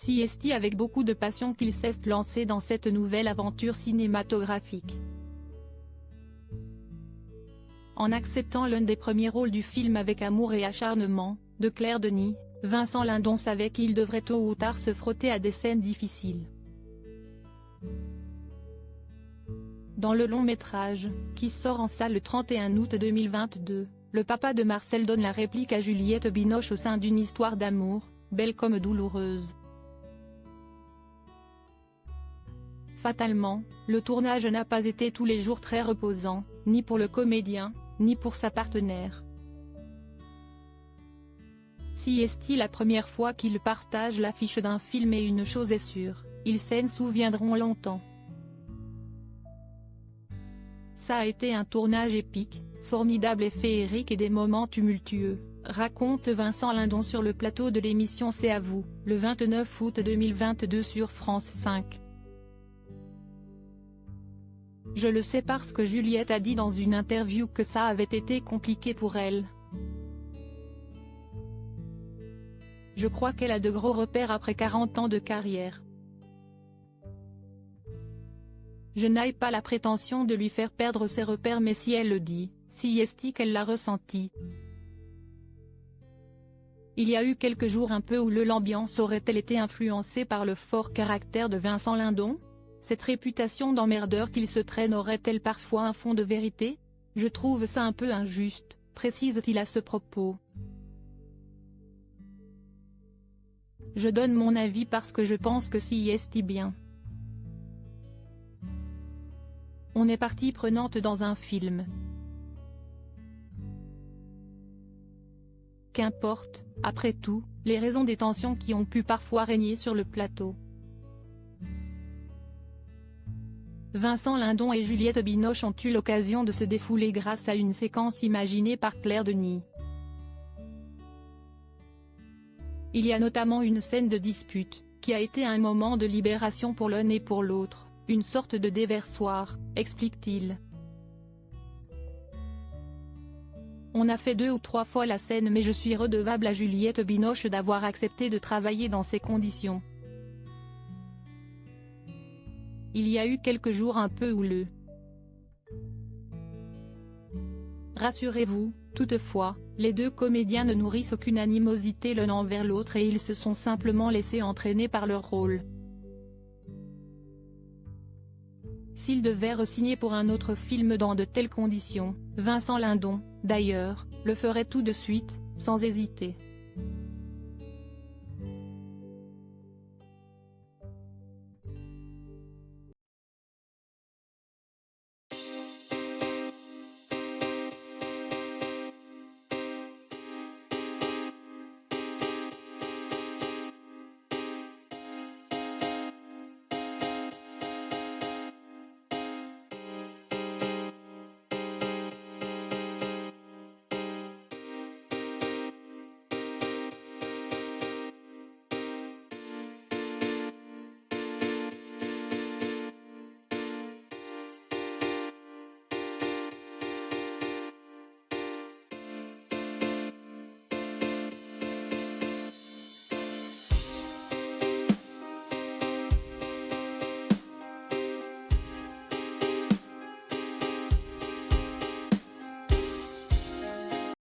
Si est avec beaucoup de passion qu'il s'est lancé dans cette nouvelle aventure cinématographique. En acceptant l'un des premiers rôles du film avec amour et acharnement, de Claire Denis, Vincent Lindon savait qu'il devrait tôt ou tard se frotter à des scènes difficiles. Dans le long-métrage, qui sort en salle le 31 août 2022, le papa de Marcel donne la réplique à Juliette Binoche au sein d'une histoire d'amour, belle comme douloureuse. Fatalement, le tournage n'a pas été tous les jours très reposant, ni pour le comédien, ni pour sa partenaire. Si est la première fois qu'ils partagent l'affiche d'un film et une chose est sûre, ils s'en souviendront longtemps. Ça a été un tournage épique, formidable et féerique et des moments tumultueux, raconte Vincent Lindon sur le plateau de l'émission C'est à vous, le 29 août 2022 sur France 5. Je le sais parce que Juliette a dit dans une interview que ça avait été compliqué pour elle. Je crois qu'elle a de gros repères après 40 ans de carrière. Je n'ai pas la prétention de lui faire perdre ses repères, mais si elle le dit, si est qu'elle l'a ressenti. Il y a eu quelques jours un peu où l'ambiance aurait-elle été influencée par le fort caractère de Vincent Lindon? Cette réputation d'emmerdeur qu'il se traîne aurait-elle parfois un fond de vérité? Je trouve ça un peu injuste, précise-t-il à ce propos. Je donne mon avis parce que je pense que si est bien. On est partie prenante dans un film. Qu'importe, après tout, les raisons des tensions qui ont pu parfois régner sur le plateau. Vincent Lindon et Juliette Binoche ont eu l'occasion de se défouler grâce à une séquence imaginée par Claire Denis. Il y a notamment une scène de dispute, qui a été un moment de libération pour l'un et pour l'autre, une sorte de déversoir, explique-t-il. On a fait 2 ou 3 fois la scène, mais je suis redevable à Juliette Binoche d'avoir accepté de travailler dans ces conditions. Il y a eu quelques jours un peu houleux. Rassurez-vous, toutefois, les deux comédiens ne nourrissent aucune animosité l'un envers l'autre et ils se sont simplement laissés entraîner par leur rôle. S'il devait re-signer pour un autre film dans de telles conditions, Vincent Lindon, d'ailleurs, le ferait tout de suite, sans hésiter.